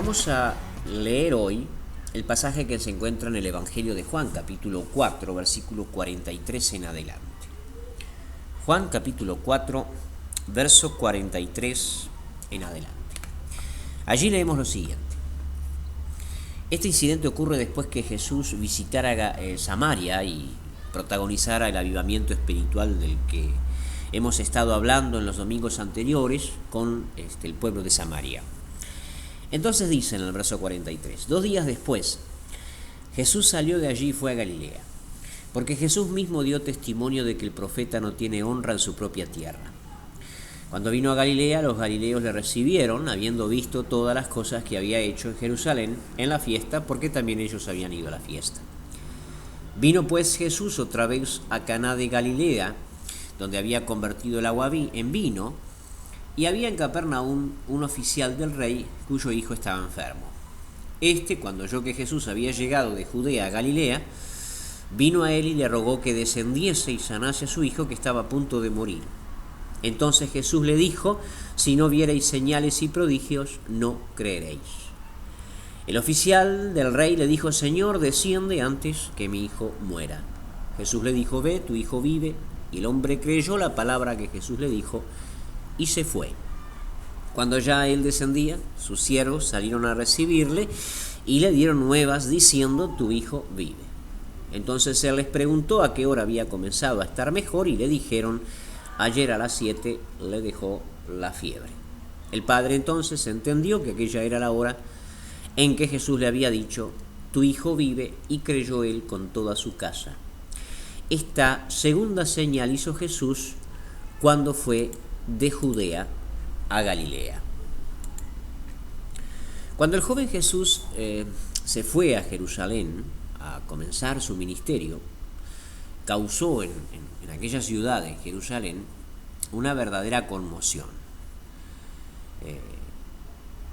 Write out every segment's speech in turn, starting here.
Vamos a leer hoy el pasaje que se encuentra en el Evangelio de Juan, capítulo 4, versículo 43 en adelante. Juan, capítulo 4, verso 43 en adelante. Allí leemos lo siguiente. Este incidente ocurre después que Jesús visitara Samaria y protagonizara el avivamiento espiritual del que hemos estado hablando en los domingos anteriores con el pueblo de Samaria. Entonces dice en el verso 43, 2 días después, Jesús salió de allí y fue a Galilea, porque Jesús mismo dio testimonio de que el profeta no tiene honra en su propia tierra. Cuando vino a Galilea, los galileos le recibieron, habiendo visto todas las cosas que había hecho en Jerusalén en la fiesta, porque también ellos habían ido a la fiesta. Vino pues Jesús otra vez a Caná de Galilea, donde había convertido el agua en vino, y había en Capernaum un oficial del rey cuyo hijo estaba enfermo. Cuando oyó que Jesús había llegado de Judea a Galilea, vino a él y le rogó que descendiese y sanase a su hijo que estaba a punto de morir. Entonces Jesús le dijo, si no viereis señales y prodigios, no creeréis. El oficial del rey le dijo, Señor, desciende antes que mi hijo muera. Jesús le dijo, ve, tu hijo vive. Y el hombre creyó la palabra que Jesús le dijo y se fue. Cuando ya él descendía, sus siervos salieron a recibirle y le dieron nuevas diciendo, tu hijo vive. Entonces él les preguntó a qué hora había comenzado a estar mejor y le dijeron, ayer a las 7 le dejó la fiebre. El padre entonces entendió que aquella era la hora en que Jesús le había dicho, tu hijo vive, y creyó él con toda su casa. Esta segunda señal hizo Jesús cuando fue de Judea a Galilea. Cuando el joven Jesús se fue a Jerusalén a comenzar su ministerio, causó en aquella ciudad, en Jerusalén, una verdadera conmoción.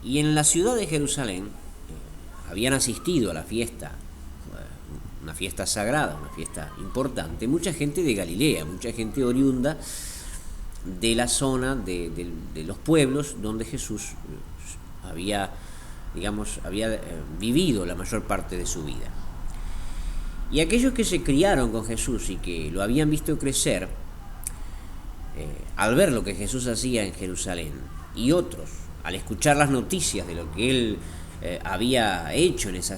Y en la ciudad de Jerusalén habían asistido a la fiesta, una fiesta sagrada, una fiesta importante, mucha gente de Galilea, mucha gente oriunda de la zona de los pueblos donde Jesús había vivido la mayor parte de su vida. Y aquellos que se criaron con Jesús y que lo habían visto crecer, al ver lo que Jesús hacía en Jerusalén, y otros, al escuchar las noticias de lo que él había hecho en esa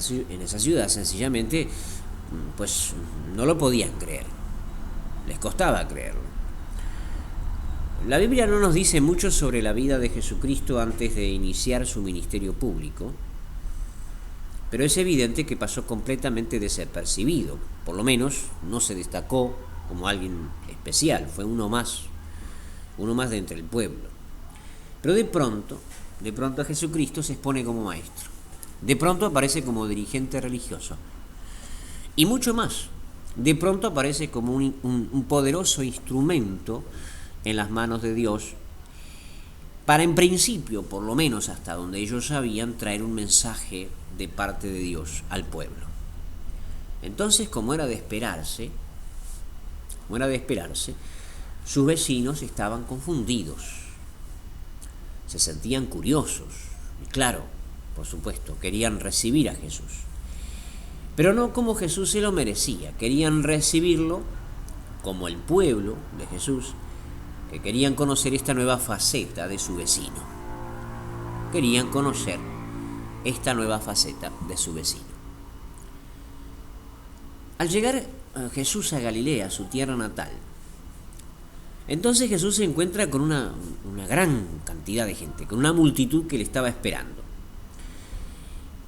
ciudad, sencillamente, pues no lo podían creer, les costaba creerlo. La Biblia no nos dice mucho sobre la vida de Jesucristo antes de iniciar su ministerio público, pero es evidente que pasó completamente desapercibido, por lo menos no se destacó como alguien especial, fue uno más de entre el pueblo. Pero de pronto Jesucristo se expone como maestro, de pronto aparece como dirigente religioso, y mucho más, de pronto aparece como un poderoso instrumento en las manos de Dios, para en principio, por lo menos hasta donde ellos sabían, traer un mensaje de parte de Dios al pueblo. Entonces, como era de esperarse, sus vecinos estaban confundidos, se sentían curiosos, y claro, por supuesto, querían recibir a Jesús, pero no como Jesús se lo merecía, querían recibirlo como el pueblo de Jesús, que querían conocer esta nueva faceta de su vecino. Querían conocer esta nueva faceta de su vecino. Al llegar Jesús a Galilea, su tierra natal, entonces Jesús se encuentra con una gran cantidad de gente, con una multitud que le estaba esperando.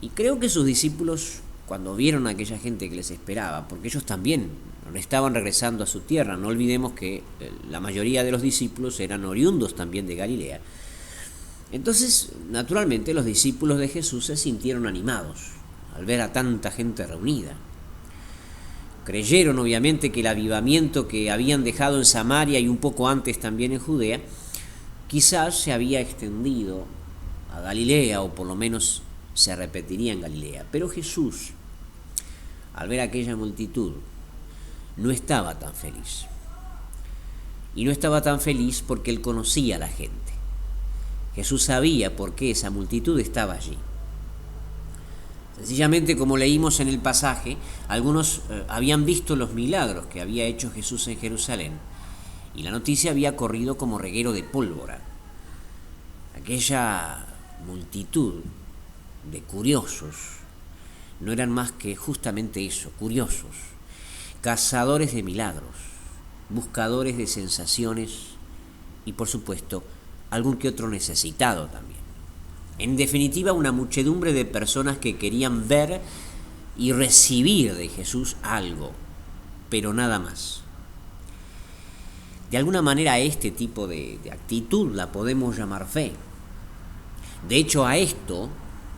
Y creo que sus discípulos, cuando vieron a aquella gente que les esperaba, porque ellos también estaban regresando a su tierra, no olvidemos que la mayoría de los discípulos eran oriundos también de Galilea, entonces naturalmente los discípulos de Jesús se sintieron animados al ver a tanta gente reunida. Creyeron obviamente que el avivamiento que habían dejado en Samaria y un poco antes también en Judea, quizás se había extendido a Galilea, o por lo menos se repetiría en Galilea. Pero Jesús, al ver aquella multitud, no estaba tan feliz. Y no estaba tan feliz porque él conocía a la gente. Jesús sabía por qué esa multitud estaba allí. Sencillamente, como leímos en el pasaje, algunos habían visto los milagros que había hecho Jesús en Jerusalén y la noticia había corrido como reguero de pólvora. Aquella multitud de curiosos no eran más que justamente eso, curiosos, cazadores de milagros, buscadores de sensaciones y, por supuesto, algún que otro necesitado también. En definitiva, una muchedumbre de personas que querían ver y recibir de Jesús algo, pero nada más. De alguna manera este tipo de actitud la podemos llamar fe. De hecho, a esto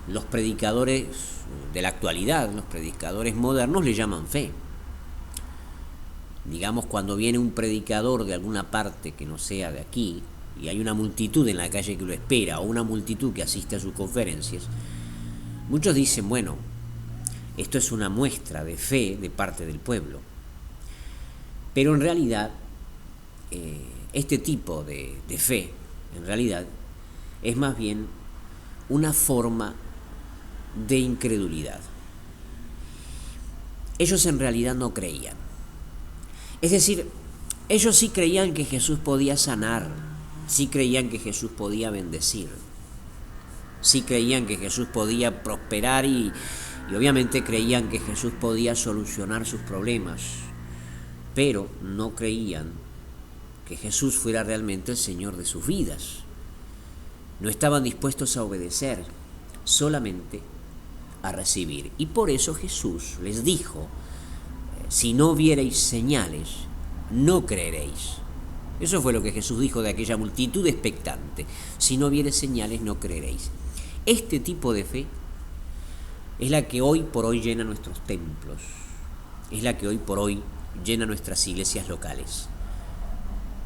los predicadores de la actualidad, los predicadores modernos, le llaman fe. Digamos, cuando viene un predicador de alguna parte que no sea de aquí, y hay una multitud en la calle que lo espera, o una multitud que asiste a sus conferencias, muchos dicen, bueno, esto es una muestra de fe de parte del pueblo. Pero en realidad, este tipo de fe, en realidad, es más bien una forma de incredulidad. Ellos en realidad no creían. Es decir, ellos sí creían que Jesús podía sanar, sí creían que Jesús podía bendecir, sí creían que Jesús podía prosperar y obviamente creían que Jesús podía solucionar sus problemas, pero no creían que Jesús fuera realmente el Señor de sus vidas. No estaban dispuestos a obedecer, solamente a recibir. Y por eso Jesús les dijo, si no viereis señales, no creeréis. Eso fue lo que Jesús dijo de aquella multitud expectante. Si no viereis señales, no creeréis. Este tipo de fe es la que hoy por hoy llena nuestros templos, es la que hoy por hoy llena nuestras iglesias locales.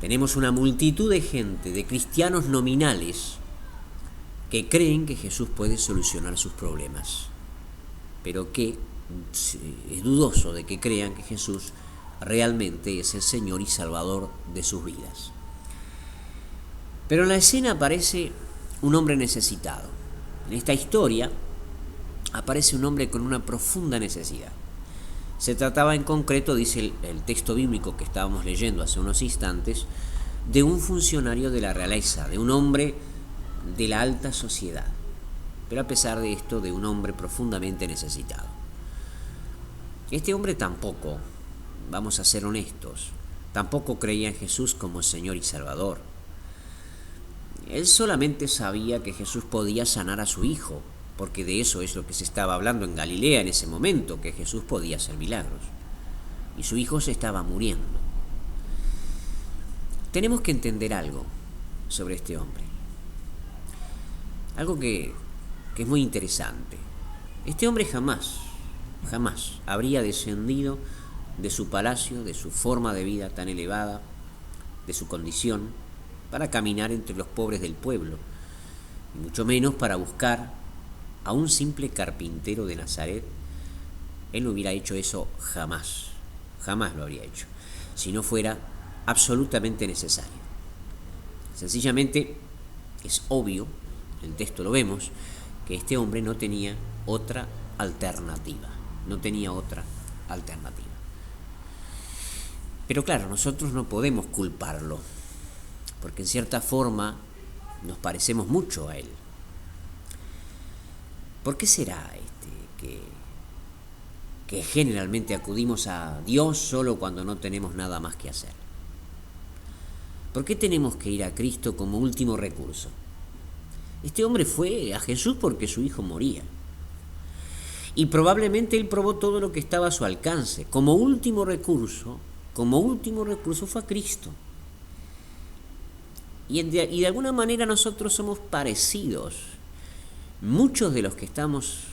Tenemos una multitud de gente, de cristianos nominales, que creen que Jesús puede solucionar sus problemas, pero que es dudoso de que crean que Jesús realmente es el Señor y Salvador de sus vidas. Pero en la escena aparece un hombre necesitado. En esta historia aparece un hombre con una profunda necesidad. Se trataba en concreto, dice el texto bíblico que estábamos leyendo hace unos instantes, de un funcionario de la realeza, de un hombre de la alta sociedad, pero a pesar de esto, de un hombre profundamente necesitado. Este hombre tampoco, vamos a ser honestos, tampoco creía en Jesús como Señor y Salvador. Él solamente sabía que Jesús podía sanar a su hijo, porque de eso es lo que se estaba hablando en Galilea en ese momento, que Jesús podía hacer milagros, y su hijo se estaba muriendo. Tenemos que entender algo sobre este hombre, algo que es muy interesante. Este hombre jamás habría descendido de su palacio, de su forma de vida tan elevada, de su condición, para caminar entre los pobres del pueblo, y mucho menos para buscar a un simple carpintero de Nazaret. Él no hubiera hecho eso jamás lo habría hecho, si no fuera absolutamente necesario. Sencillamente es obvio, en el texto lo vemos, que este hombre no tenía otra alternativa. Pero claro, nosotros no podemos culparlo, porque en cierta forma nos parecemos mucho a él. ¿Por qué será que generalmente acudimos a Dios solo cuando no tenemos nada más que hacer? ¿Por qué tenemos que ir a Cristo como último recurso? Este hombre fue a Jesús porque su hijo moría. Y probablemente él probó todo lo que estaba a su alcance. Como último recurso fue a Cristo. Y de alguna manera nosotros somos parecidos. Muchos de los que estamos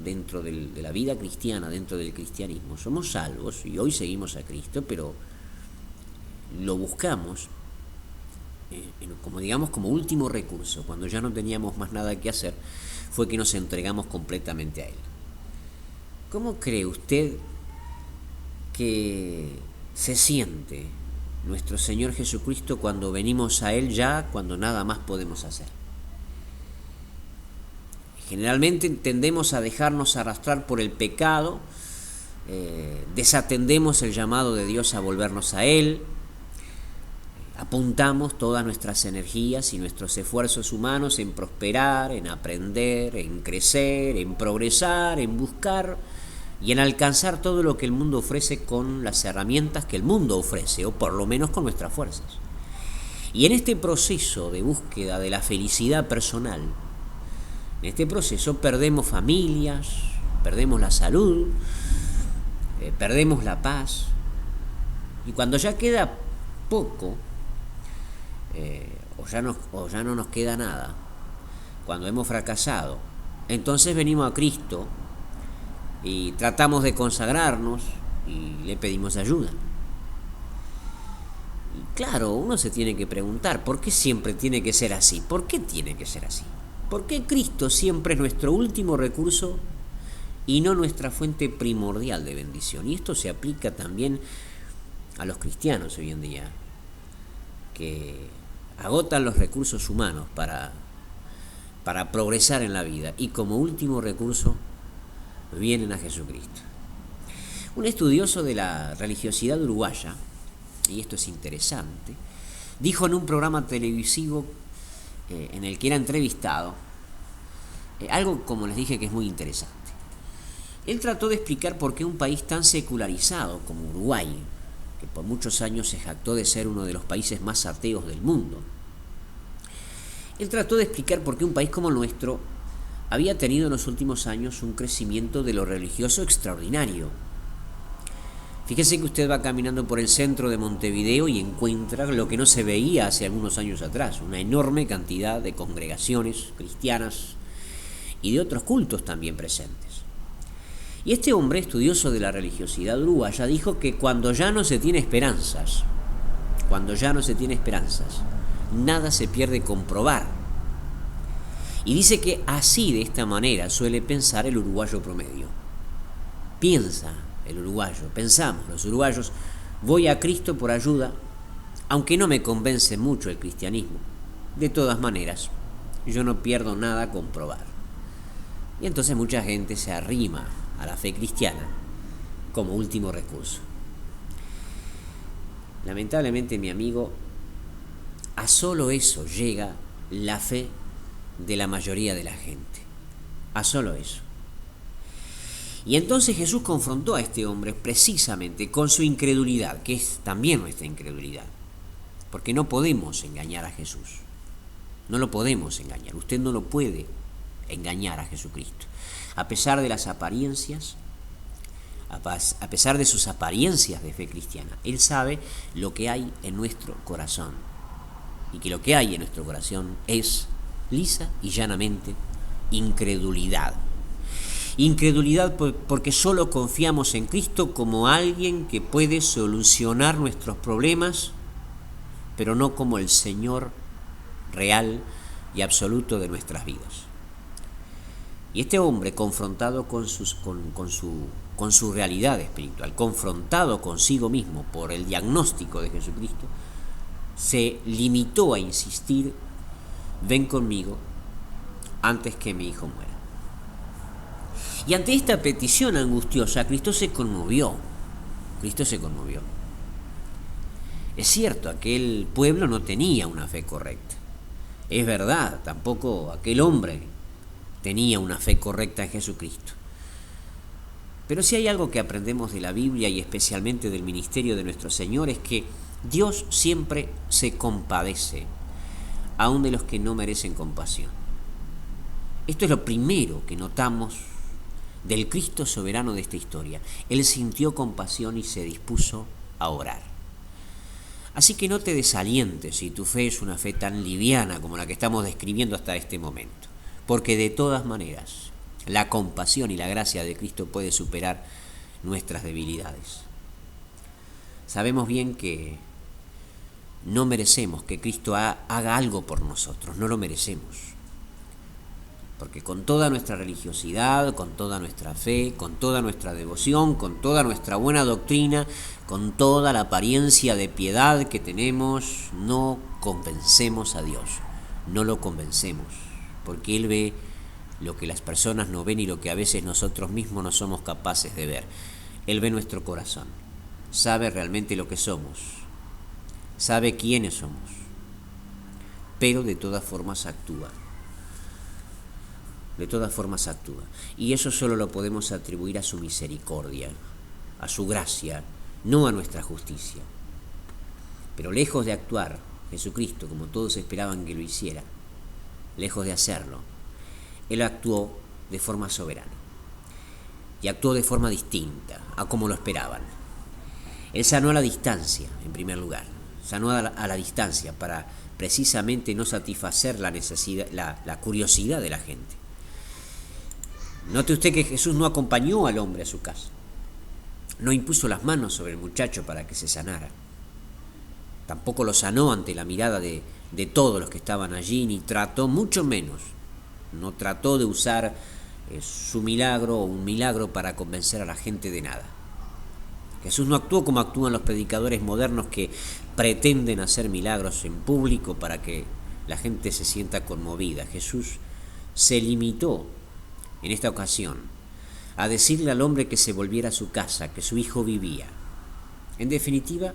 dentro de la vida cristiana, dentro del cristianismo, somos salvos y hoy seguimos a Cristo, pero lo buscamos como último recurso. Cuando ya no teníamos más nada que hacer, fue que nos entregamos completamente a Él. ¿Cómo cree usted que se siente nuestro Señor Jesucristo cuando venimos a Él ya cuando nada más podemos hacer? Generalmente tendemos a dejarnos arrastrar por el pecado, desatendemos el llamado de Dios a volvernos a Él, apuntamos todas nuestras energías y nuestros esfuerzos humanos en prosperar, en aprender, en crecer, en progresar, en buscar y en alcanzar todo lo que el mundo ofrece con las herramientas que el mundo ofrece, o por lo menos con nuestras fuerzas. Y en este proceso de búsqueda de la felicidad personal, en este proceso perdemos familias, perdemos la salud, perdemos la paz, y cuando ya queda poco, o ya no nos queda nada, cuando hemos fracasado, entonces venimos a Cristo y tratamos de consagrarnos y le pedimos ayuda. Y claro, uno se tiene que preguntar, ¿por qué siempre tiene que ser así? ¿Por qué tiene que ser así? ¿Por qué Cristo siempre es nuestro último recurso y no nuestra fuente primordial de bendición? Y esto se aplica también a los cristianos hoy en día, que agotan los recursos humanos para progresar en la vida y como último recurso vienen a Jesucristo. Un estudioso de la religiosidad uruguaya, y esto es interesante, dijo en un programa televisivo en el que era entrevistado algo, como les dije, que es muy interesante. Él trató de explicar por qué un país tan secularizado como Uruguay, que por muchos años se jactó de ser uno de los países más ateos del mundo, él trató de explicar por qué un país como el nuestro había tenido en los últimos años un crecimiento de lo religioso extraordinario. Fíjese que usted va caminando por el centro de Montevideo y encuentra lo que no se veía hace algunos años atrás, una enorme cantidad de congregaciones cristianas y de otros cultos también presentes. Y este hombre, estudioso de la religiosidad uruguaya, dijo que cuando ya no se tiene esperanzas, nada se pierde con probar. Y dice que así, de esta manera, suele pensar el uruguayo promedio. Pensamos los uruguayos, voy a Cristo por ayuda, aunque no me convence mucho el cristianismo. De todas maneras, yo no pierdo nada con probar. Y entonces mucha gente se arrima a la fe cristiana como último recurso. Lamentablemente, mi amigo, a solo eso llega la fe de la mayoría de la gente. A solo eso. Y entonces Jesús confrontó a este hombre precisamente con su incredulidad, que es también nuestra incredulidad. Porque no podemos engañar a Jesús. No lo podemos engañar. Usted no lo puede engañar a Jesucristo. A pesar de las apariencias, a pesar de sus apariencias de fe cristiana, Él sabe lo que hay en nuestro corazón. Y que lo que hay en nuestro corazón es, lisa y llanamente, incredulidad. Incredulidad porque solo confiamos en Cristo como alguien que puede solucionar nuestros problemas, pero no como el Señor real y absoluto de nuestras vidas. Y este hombre, confrontado con su realidad espiritual, confrontado consigo mismo por el diagnóstico de Jesucristo, se limitó a insistir: ven conmigo antes que mi hijo muera. Y ante esta petición angustiosa, Cristo se conmovió. Es cierto, aquel pueblo no tenía una fe correcta. Es verdad, tampoco aquel hombre tenía una fe correcta en Jesucristo. Pero si hay algo que aprendemos de la Biblia y especialmente del ministerio de nuestro Señor, es que Dios siempre se compadece, aun de los que no merecen compasión. Esto es lo primero que notamos del Cristo soberano de esta historia. Él sintió compasión y se dispuso a orar. Así que no te desalientes si tu fe es una fe tan liviana como la que estamos describiendo hasta este momento, porque de todas maneras la compasión y la gracia de Cristo puede superar nuestras debilidades. Sabemos bien que no merecemos que Cristo haga algo por nosotros, no lo merecemos. Porque con toda nuestra religiosidad, con toda nuestra fe, con toda nuestra devoción, con toda nuestra buena doctrina, con toda la apariencia de piedad que tenemos, no convencemos a Dios, no lo convencemos, porque Él ve lo que las personas no ven y lo que a veces nosotros mismos no somos capaces de ver. Él ve nuestro corazón, sabe realmente lo que somos, sabe quiénes somos, pero de todas formas actúa. De todas formas actúa. Y eso solo lo podemos atribuir a su misericordia, a su gracia, no a nuestra justicia. Pero lejos de actuar, Jesucristo, como todos esperaban que lo hiciera, lejos de hacerlo, Él actuó de forma soberana. Y actuó de forma distinta a como lo esperaban. Él sanó a la distancia, en primer lugar. Sanó a la distancia para precisamente no satisfacer la necesidad, la curiosidad de la gente. Note usted que Jesús no acompañó al hombre a su casa. No impuso las manos sobre el muchacho para que se sanara. Tampoco lo sanó ante la mirada de todos los que estaban allí, ni trató, mucho menos, no trató de usar su milagro o un milagro para convencer a la gente de nada. Jesús no actuó como actúan los predicadores modernos que pretenden hacer milagros en público para que la gente se sienta conmovida. Jesús se limitó en esta ocasión a decirle al hombre que se volviera a su casa, que su hijo vivía. En definitiva,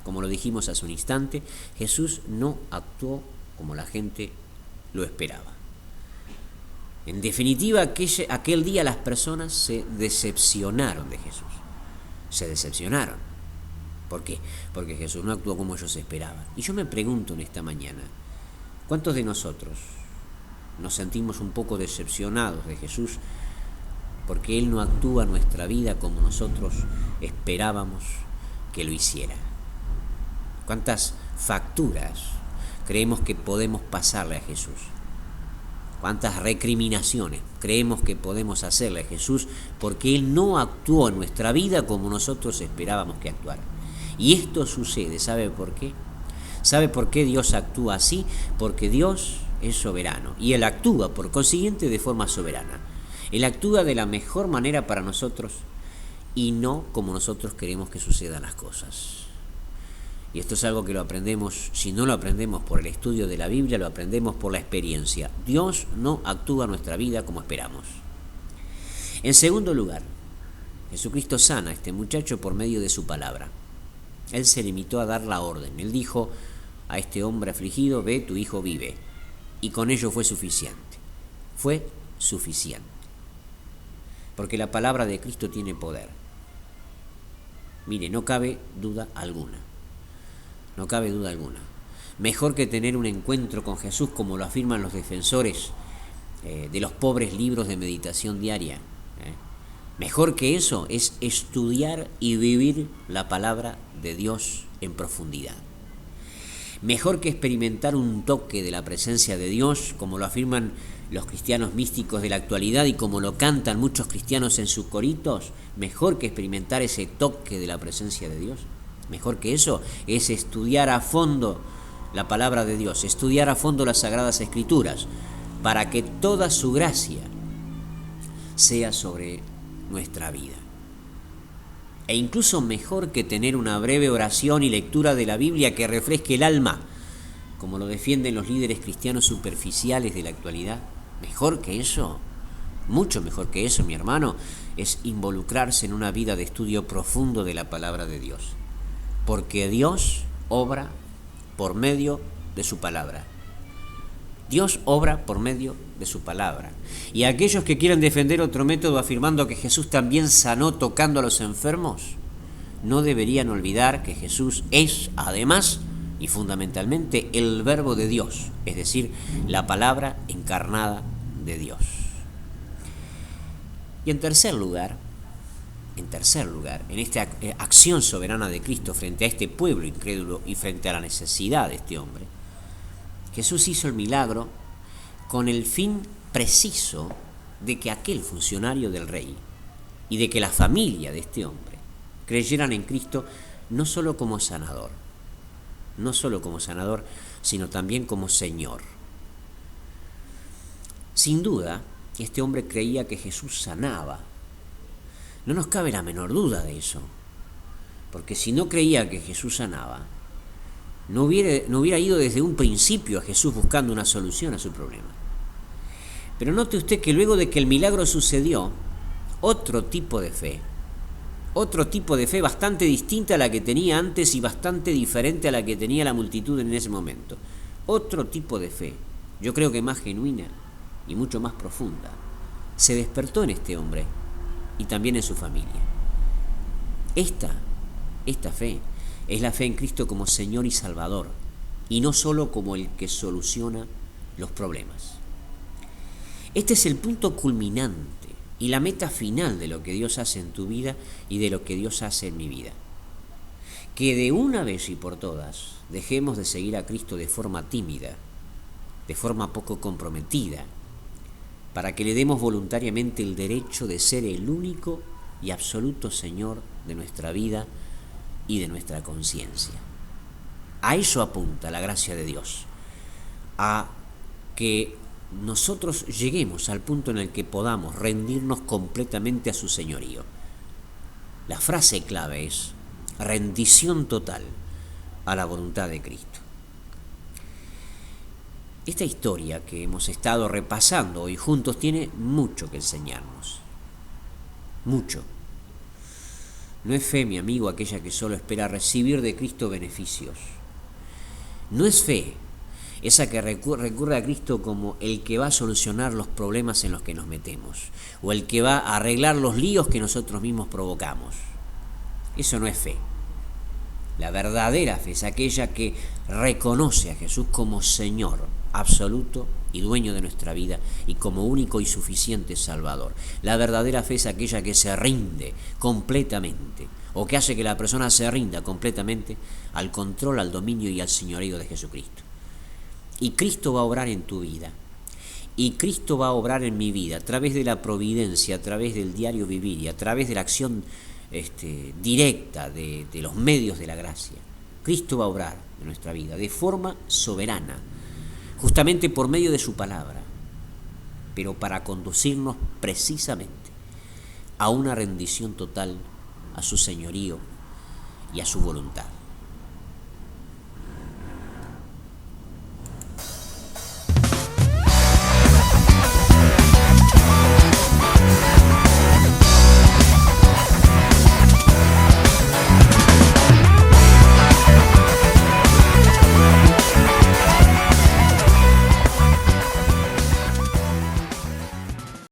como lo dijimos hace un instante, Jesús no actuó como la gente lo esperaba. En definitiva, aquel día las personas se decepcionaron de Jesús. Se decepcionaron. ¿Por qué? Porque Jesús no actuó como ellos esperaban. Y yo me pregunto en esta mañana, ¿cuántos de nosotros nos sentimos un poco decepcionados de Jesús porque Él no actúa en nuestra vida como nosotros esperábamos que lo hiciera? ¿Cuántas facturas creemos que podemos pasarle a Jesús? ¿Cuántas recriminaciones creemos que podemos hacerle a Jesús porque Él no actuó en nuestra vida como nosotros esperábamos que actuara? Y esto sucede, ¿sabe por qué? ¿Sabe por qué Dios actúa así? Porque Dios es soberano y Él actúa, por consiguiente, de forma soberana. Él actúa de la mejor manera para nosotros y no como nosotros queremos que sucedan las cosas. Y esto es algo que lo aprendemos, si no lo aprendemos por el estudio de la Biblia, lo aprendemos por la experiencia. Dios no actúa en nuestra vida como esperamos. En segundo lugar, Jesucristo sana a este muchacho por medio de su palabra. Él se limitó a dar la orden. Él dijo a este hombre afligido, ve, tu hijo vive. Y con ello fue suficiente. Fue suficiente. Porque la palabra de Cristo tiene poder. Mire, no cabe duda alguna. No cabe duda alguna. Mejor que tener un encuentro con Jesús, como lo afirman los defensores de los pobres libros de meditación diaria. Mejor que eso es estudiar y vivir la palabra de Dios en profundidad. Mejor que experimentar un toque de la presencia de Dios, como lo afirman los cristianos místicos de la actualidad y como lo cantan muchos cristianos en sus coritos, mejor que experimentar ese toque de la presencia de Dios. Mejor que eso es estudiar a fondo la palabra de Dios, estudiar a fondo las Sagradas Escrituras, para que toda su gracia sea sobre nuestra vida. E incluso mejor que tener una breve oración y lectura de la Biblia que refresque el alma, como lo defienden los líderes cristianos superficiales de la actualidad. Mejor que eso, mucho mejor que eso, mi hermano, es involucrarse en una vida de estudio profundo de la palabra de Dios. Porque Dios obra por medio de su palabra. Dios obra por medio de su palabra. Y aquellos que quieran defender otro método afirmando que Jesús también sanó tocando a los enfermos, no deberían olvidar que Jesús es, además y fundamentalmente, el Verbo de Dios, es decir, la palabra encarnada de Dios. Y en tercer lugar, en esta acción soberana de Cristo frente a este pueblo incrédulo y frente a la necesidad de este hombre, Jesús hizo el milagro con el fin preciso de que aquel funcionario del rey y de que la familia de este hombre creyeran en Cristo no solo como sanador, sino también como Señor. Sin duda, este hombre creía que Jesús sanaba. No nos cabe la menor duda de eso, porque si no creía que Jesús sanaba, no hubiera ido desde un principio a Jesús buscando una solución a su problema. Pero note usted que luego de que el milagro sucedió, otro tipo de fe bastante distinta a la que tenía antes y bastante diferente a la que tenía la multitud en ese momento. Otro tipo de fe, yo creo que más genuina y mucho más profunda, se despertó en este hombre y también en su familia. Esta fe es la fe en Cristo como Señor y Salvador, y no solo como el que soluciona los problemas. Este es el punto culminante y la meta final de lo que Dios hace en tu vida y de lo que Dios hace en mi vida. Que de una vez y por todas dejemos de seguir a Cristo de forma tímida, de forma poco comprometida, para que le demos voluntariamente el derecho de ser el único y absoluto Señor de nuestra vida y de nuestra conciencia. A eso apunta la gracia de Dios, a que nosotros lleguemos al punto en el que podamos rendirnos completamente a su señorío. La frase clave es rendición total a la voluntad de Cristo. Esta historia que hemos estado repasando hoy juntos tiene mucho que enseñarnos. Mucho. No es fe, mi amigo, aquella que solo espera recibir de Cristo beneficios. No es fe esa que recurre a Cristo como el que va a solucionar los problemas en los que nos metemos, o el que va a arreglar los líos que nosotros mismos provocamos. Eso no es fe. La verdadera fe es aquella que reconoce a Jesús como Señor absoluto y dueño de nuestra vida y como único y suficiente Salvador. La verdadera fe es aquella que se rinde completamente, o que hace que la persona se rinda completamente al control, al dominio y al señorío de Jesucristo. Y Cristo va a obrar en tu vida, y Cristo va a obrar en mi vida a través de la providencia, a través del diario vivir y a través de la acción directa de los medios de la gracia. Cristo va a obrar en nuestra vida de forma soberana, justamente por medio de su palabra, pero para conducirnos precisamente a una rendición total a su señorío y a su voluntad.